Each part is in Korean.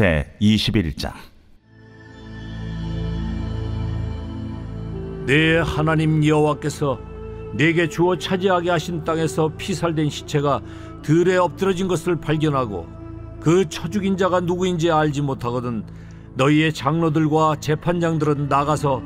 제21장. 내 하나님 여호와께서 내게 주어 차지하게 하신 땅에서 피살된 시체가 들에 엎드러진 것을 발견하고 그 쳐죽인 자가 누구인지 알지 못하거든 너희의 장로들과 재판장들은 나가서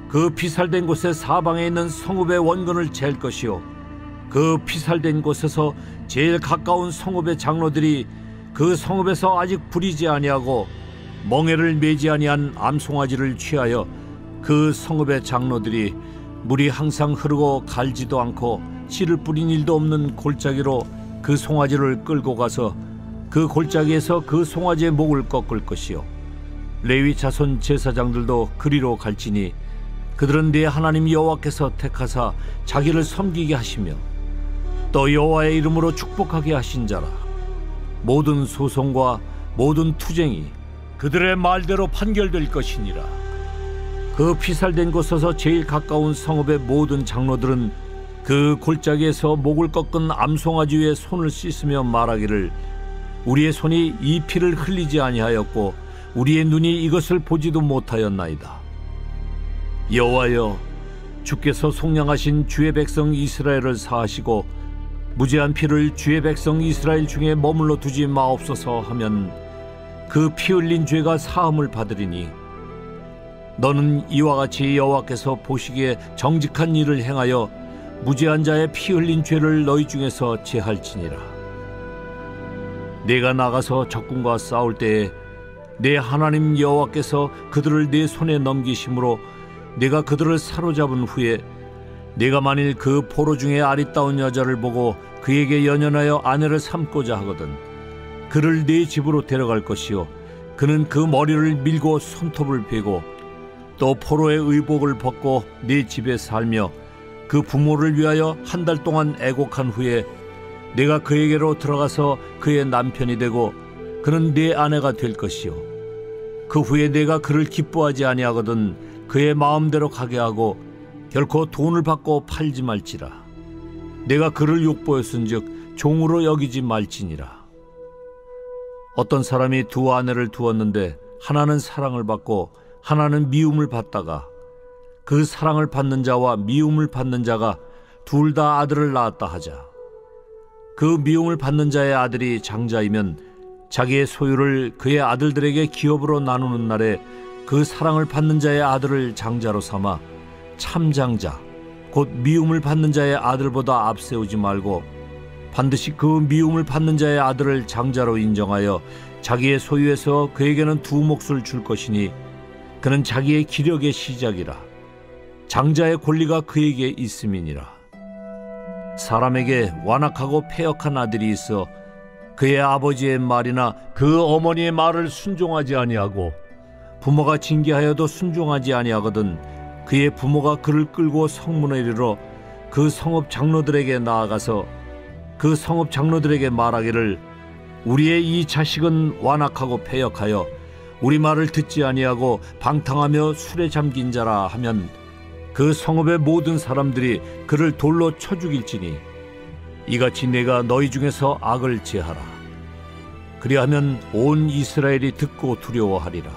그 피살된 곳의 사방에 있는 성읍의 원근을 잴 것이요, 그 피살된 곳에서 제일 가까운 성읍의 장로들이 그 성읍에서 아직 부리지 아니하고 멍에를 매지 아니한 암송아지를 취하여 그 성읍의 장로들이 물이 항상 흐르고 갈지도 않고 씨를 뿌린 일도 없는 골짜기로 그 송아지를 끌고 가서 그 골짜기에서 그 송아지의 목을 꺾을 것이요, 레위 자손 제사장들도 그리로 갈지니 그들은 네 하나님 여호와께서 택하사 자기를 섬기게 하시며 또 여호와의 이름으로 축복하게 하신 자라. 모든 소송과 모든 투쟁이 그들의 말대로 판결될 것이니라. 그 피살된 곳에서 제일 가까운 성읍의 모든 장로들은 그 골짜기에서 목을 꺾은 암송아지 위에 손을 씻으며 말하기를, 우리의 손이 이 피를 흘리지 아니하였고 우리의 눈이 이것을 보지도 못하였나이다. 여호와여, 주께서 속량하신 주의 백성 이스라엘을 사하시고 무죄한 피를 주의 백성 이스라엘 중에 머물러 두지 마옵소서 하면 그 피 흘린 죄가 사함을 받으리니 너는 이와 같이 여호와께서 보시기에 정직한 일을 행하여 무죄한 자의 피 흘린 죄를 너희 중에서 제할지니라. 내가 나가서 적군과 싸울 때에 내 하나님 여호와께서 그들을 내 손에 넘기심으로 내가 그들을 사로잡은 후에 내가 만일 그 포로 중에 아리따운 여자를 보고 그에게 연연하여 아내를 삼고자 하거든 그를 네 집으로 데려갈 것이요, 그는 그 머리를 밀고 손톱을 베고 또 포로의 의복을 벗고 네 집에 살며 그 부모를 위하여 한 달 동안 애곡한 후에 내가 그에게로 들어가서 그의 남편이 되고 그는 네 아내가 될 것이요, 그 후에 내가 그를 기뻐하지 아니하거든 그의 마음대로 가게 하고 결코 돈을 받고 팔지 말지라. 내가 그를 욕보였은즉 종으로 여기지 말지니라. 어떤 사람이 두 아내를 두었는데 하나는 사랑을 받고 하나는 미움을 받다가 그 사랑을 받는 자와 미움을 받는 자가 둘 다 아들을 낳았다 하자. 그 미움을 받는 자의 아들이 장자이면 자기의 소유를 그의 아들들에게 기업으로 나누는 날에 그 사랑을 받는 자의 아들을 장자로 삼아 참장자 곧 미움을 받는 자의 아들보다 앞세우지 말고 반드시 그 미움을 받는 자의 아들을 장자로 인정하여 자기의 소유에서 그에게는 두 몫을 줄 것이니 그는 자기의 기력의 시작이라. 장자의 권리가 그에게 있음이니라. 사람에게 완악하고 패역한 아들이 있어 그의 아버지의 말이나 그 어머니의 말을 순종하지 아니하고 부모가 징계하여도 순종하지 아니하거든 그의 부모가 그를 끌고 성문에 이르러 그 성읍 장로들에게 나아가서 그 성읍 장로들에게 말하기를, 우리의 이 자식은 완악하고 패역하여 우리 말을 듣지 아니하고 방탕하며 술에 잠긴 자라 하면 그 성읍의 모든 사람들이 그를 돌로 쳐 죽일지니 이같이 내가 너희 중에서 악을 제하라. 그리하면 온 이스라엘이 듣고 두려워하리라.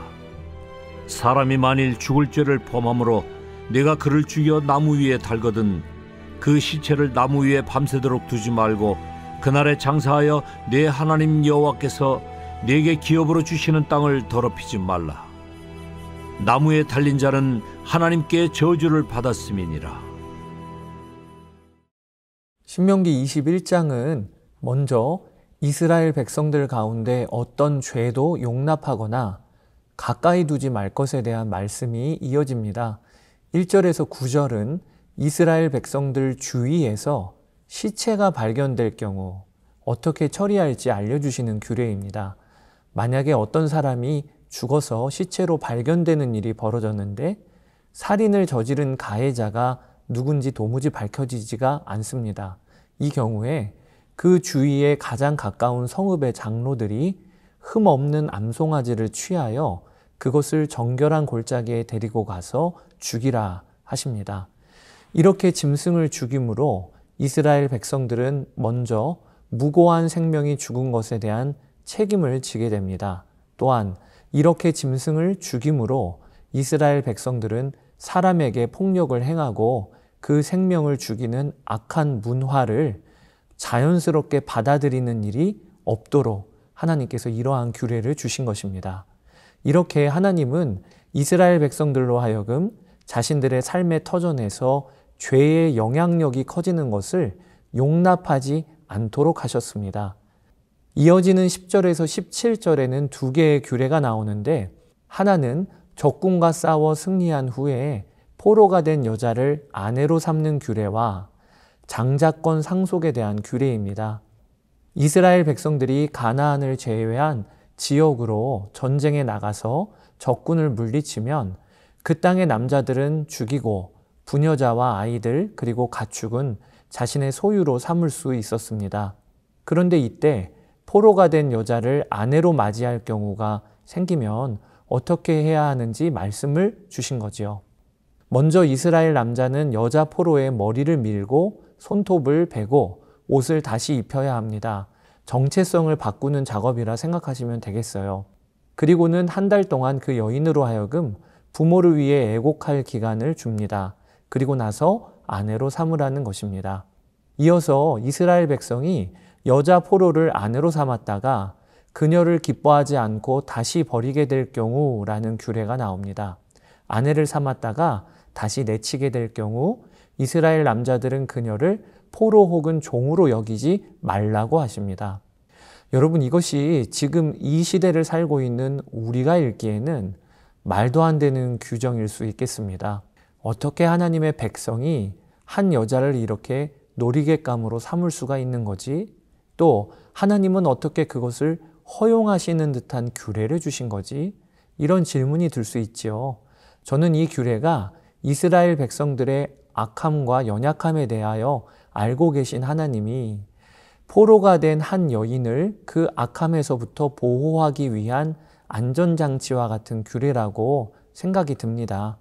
사람이 만일 죽을 죄를 범함으로 내가 그를 죽여 나무 위에 달거든 그 시체를 나무 위에 밤새도록 두지 말고 그날에 장사하여 내 하나님 여호와께서 내게 기업으로 주시는 땅을 더럽히지 말라. 나무에 달린 자는 하나님께 저주를 받았음이니라. 신명기 21장은 먼저 이스라엘 백성들 가운데 어떤 죄도 용납하거나 가까이 두지 말 것에 대한 말씀이 이어집니다. 1절에서 9절은 이스라엘 백성들 주위에서 시체가 발견될 경우 어떻게 처리할지 알려주시는 규례입니다. 만약에 어떤 사람이 죽어서 시체로 발견되는 일이 벌어졌는데 살인을 저지른 가해자가 누군지 도무지 밝혀지지가 않습니다. 이 경우에 그 주위에 가장 가까운 성읍의 장로들이 흠없는 암송아지를 취하여 그것을 정결한 골짜기에 데리고 가서 죽이라 하십니다. 이렇게 짐승을 죽임으로 이스라엘 백성들은 먼저 무고한 생명이 죽은 것에 대한 책임을 지게 됩니다. 또한 이렇게 짐승을 죽임으로 이스라엘 백성들은 사람에게 폭력을 행하고 그 생명을 죽이는 악한 문화를 자연스럽게 받아들이는 일이 없도록 하나님께서 이러한 규례를 주신 것입니다. 이렇게 하나님은 이스라엘 백성들로 하여금 자신들의 삶의 터전에서 죄의 영향력이 커지는 것을 용납하지 않도록 하셨습니다. 이어지는 10절에서 17절에는 두 개의 규례가 나오는데, 하나는 적군과 싸워 승리한 후에 포로가 된 여자를 아내로 삼는 규례와 장자권 상속에 대한 규례입니다. 이스라엘 백성들이 가나안을 제외한 지역으로 전쟁에 나가서 적군을 물리치면 그 땅의 남자들은 죽이고 부녀자와 아이들 그리고 가축은 자신의 소유로 삼을 수 있었습니다. 그런데 이때 포로가 된 여자를 아내로 맞이할 경우가 생기면 어떻게 해야 하는지 말씀을 주신 거지요. 먼저 이스라엘 남자는 여자 포로의 머리를 밀고 손톱을 베고 옷을 다시 입혀야 합니다. 정체성을 바꾸는 작업이라 생각하시면 되겠어요. 그리고는 한 달 동안 그 여인으로 하여금 부모를 위해 애곡할 기간을 줍니다. 그리고 나서 아내로 삼으라는 것입니다. 이어서 이스라엘 백성이 여자 포로를 아내로 삼았다가 그녀를 기뻐하지 않고 다시 버리게 될 경우라는 규례가 나옵니다. 아내를 삼았다가 다시 내치게 될 경우 이스라엘 남자들은 그녀를 포로 혹은 종으로 여기지 말라고 하십니다. 여러분, 이것이 지금 이 시대를 살고 있는 우리가 읽기에는 말도 안 되는 규정일 수 있겠습니다. 어떻게 하나님의 백성이 한 여자를 이렇게 놀이객감으로 삼을 수가 있는 거지? 또 하나님은 어떻게 그것을 허용하시는 듯한 규례를 주신 거지? 이런 질문이 들 수 있지요. 저는 이 규례가 이스라엘 백성들의 악함과 연약함에 대하여 알고 계신 하나님이 포로가 된 한 여인을 그 악함에서부터 보호하기 위한 안전장치와 같은 규례라고 생각이 듭니다.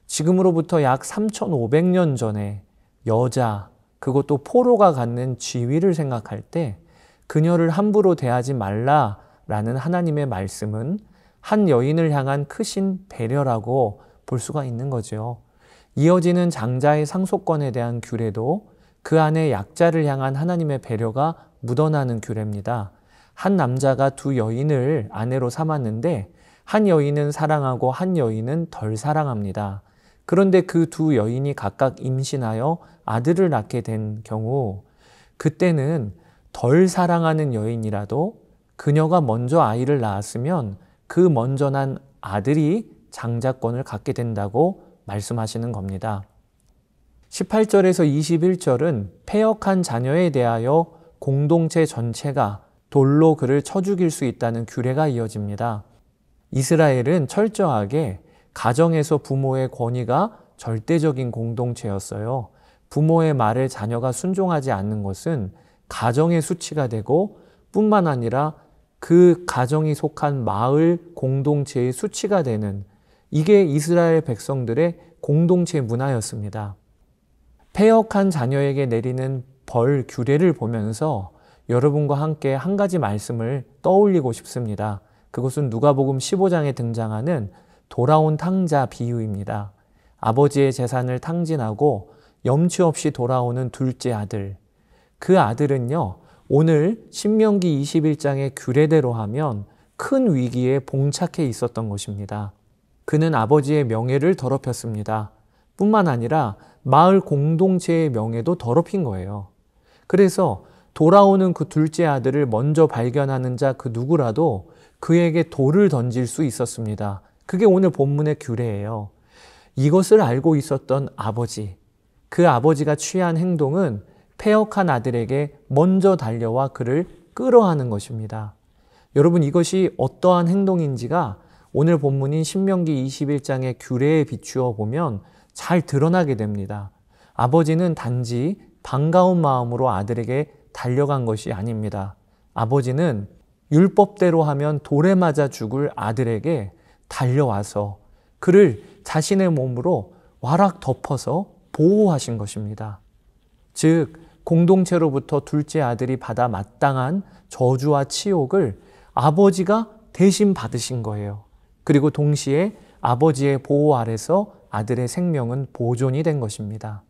지금으로부터 약 3,500년 전에 여자, 그것도 포로가 갖는 지위를 생각할 때 그녀를 함부로 대하지 말라라는 하나님의 말씀은 한 여인을 향한 크신 배려라고 볼 수가 있는 거죠. 이어지는 장자의 상속권에 대한 규례도 그 안에 약자를 향한 하나님의 배려가 묻어나는 규례입니다. 한 남자가 두 여인을 아내로 삼았는데 한 여인은 사랑하고 한 여인은 덜 사랑합니다. 그런데 그 두 여인이 각각 임신하여 아들을 낳게 된 경우, 그때는 덜 사랑하는 여인이라도 그녀가 먼저 아이를 낳았으면 그 먼저 난 아들이 장자권을 갖게 된다고 말씀하시는 겁니다. 18절에서 21절은 패역한 자녀에 대하여 공동체 전체가 돌로 그를 쳐 죽일 수 있다는 규례가 이어집니다. 이스라엘은 철저하게 가정에서 부모의 권위가 절대적인 공동체였어요. 부모의 말을 자녀가 순종하지 않는 것은 가정의 수치가 되고 뿐만 아니라 그 가정이 속한 마을 공동체의 수치가 되는, 이게 이스라엘 백성들의 공동체 문화였습니다. 패역한 자녀에게 내리는 벌 규례를 보면서 여러분과 함께 한 가지 말씀을 떠올리고 싶습니다. 그것은 누가복음 15장에 등장하는 돌아온 탕자 비유입니다. 아버지의 재산을 탕진하고 염치 없이 돌아오는 둘째 아들. 그 아들은요, 오늘 신명기 21장의 규례대로 하면 큰 위기에 봉착해 있었던 것입니다. 그는 아버지의 명예를 더럽혔습니다. 뿐만 아니라 마을 공동체의 명예도 더럽힌 거예요. 그래서 돌아오는 그 둘째 아들을 먼저 발견하는 자 그 누구라도 그에게 돌을 던질 수 있었습니다. 그게 오늘 본문의 규례예요. 이것을 알고 있었던 아버지, 그 아버지가 취한 행동은 패역한 아들에게 먼저 달려와 그를 끌어하는 것입니다. 여러분, 이것이 어떠한 행동인지가 오늘 본문인 신명기 21장의 규례에 비추어 보면 잘 드러나게 됩니다. 아버지는 단지 반가운 마음으로 아들에게 달려간 것이 아닙니다. 아버지는 율법대로 하면 돌에 맞아 죽을 아들에게 달려와서 그를 자신의 몸으로 와락 덮어서 보호하신 것입니다. 즉, 공동체로부터 둘째 아들이 받아 마땅한 저주와 치욕을 아버지가 대신 받으신 거예요. 그리고 동시에 아버지의 보호 아래서 아들의 생명은 보존이 된 것입니다.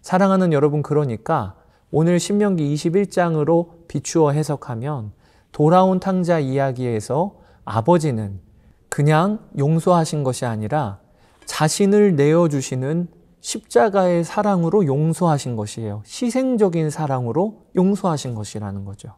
사랑하는 여러분, 그러니까 오늘 신명기 21장으로 비추어 해석하면 돌아온 탕자 이야기에서 아버지는 그냥 용서하신 것이 아니라 자신을 내어주시는 십자가의 사랑으로 용서하신 것이에요. 희생적인 사랑으로 용서하신 것이라는 거죠.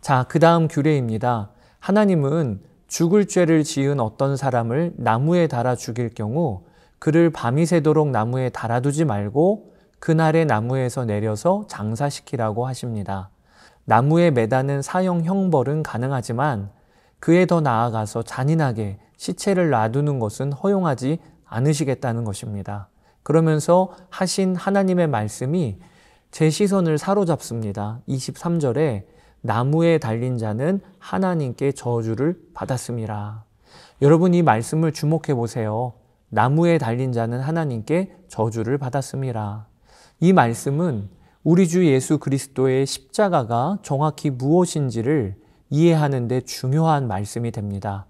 자, 그 다음 규례입니다. 하나님은 죽을 죄를 지은 어떤 사람을 나무에 달아 죽일 경우 그를 밤이 새도록 나무에 달아두지 말고 그날의 나무에서 내려서 장사시키라고 하십니다. 나무에 매다는 사형 형벌은 가능하지만 그에 더 나아가서 잔인하게 시체를 놔두는 것은 허용하지 않으시겠다는 것입니다. 그러면서 하신 하나님의 말씀이 제 시선을 사로잡습니다. 23절에 나무에 달린 자는 하나님께 저주를 받았음이라. 여러분, 이 말씀을 주목해 보세요. 나무에 달린 자는 하나님께 저주를 받았음이라. 이 말씀은 우리 주 예수 그리스도의 십자가가 정확히 무엇인지를 이해하는 데 중요한 말씀이 됩니다.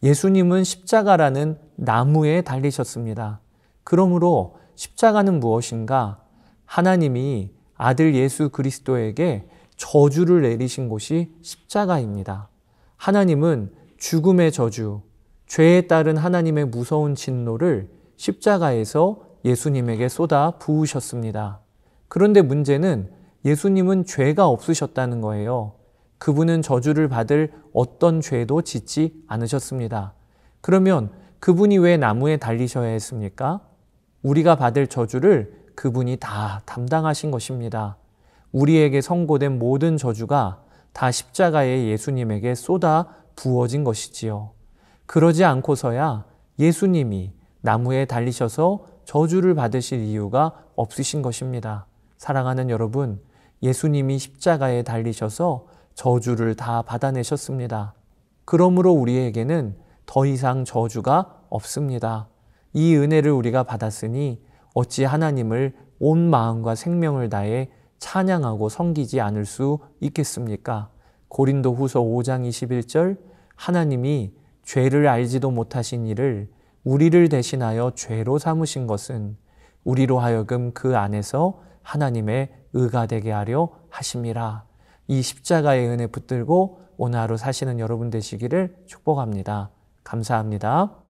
예수님은 십자가라는 나무에 달리셨습니다. 그러므로 십자가는 무엇인가? 하나님이 아들 예수 그리스도에게 저주를 내리신 곳이 십자가입니다. 하나님은 죽음의 저주, 죄에 따른 하나님의 무서운 진노를 십자가에서 예수님에게 쏟아 부으셨습니다. 그런데 문제는 예수님은 죄가 없으셨다는 거예요. 그분은 저주를 받을 어떤 죄도 짓지 않으셨습니다. 그러면 그분이 왜 나무에 달리셔야 했습니까? 우리가 받을 저주를 그분이 다 담당하신 것입니다. 우리에게 선고된 모든 저주가 다 십자가에 예수님에게 쏟아 부어진 것이지요. 그러지 않고서야 예수님이 나무에 달리셔서 저주를 받으실 이유가 없으신 것입니다. 사랑하는 여러분, 예수님이 십자가에 달리셔서 저주를 다 받아내셨습니다. 그러므로 우리에게는 더 이상 저주가 없습니다. 이 은혜를 우리가 받았으니 어찌 하나님을 온 마음과 생명을 다해 찬양하고 섬기지 않을 수 있겠습니까? 고린도후서 5장 21절, 하나님이 죄를 알지도 못하신 이를 우리를 대신하여 죄로 삼으신 것은 우리로 하여금 그 안에서 하나님의 의가 되게 하려 하심이라. 이 십자가의 은혜 붙들고 오늘 하루 사시는 여러분 되시기를 축복합니다. 감사합니다.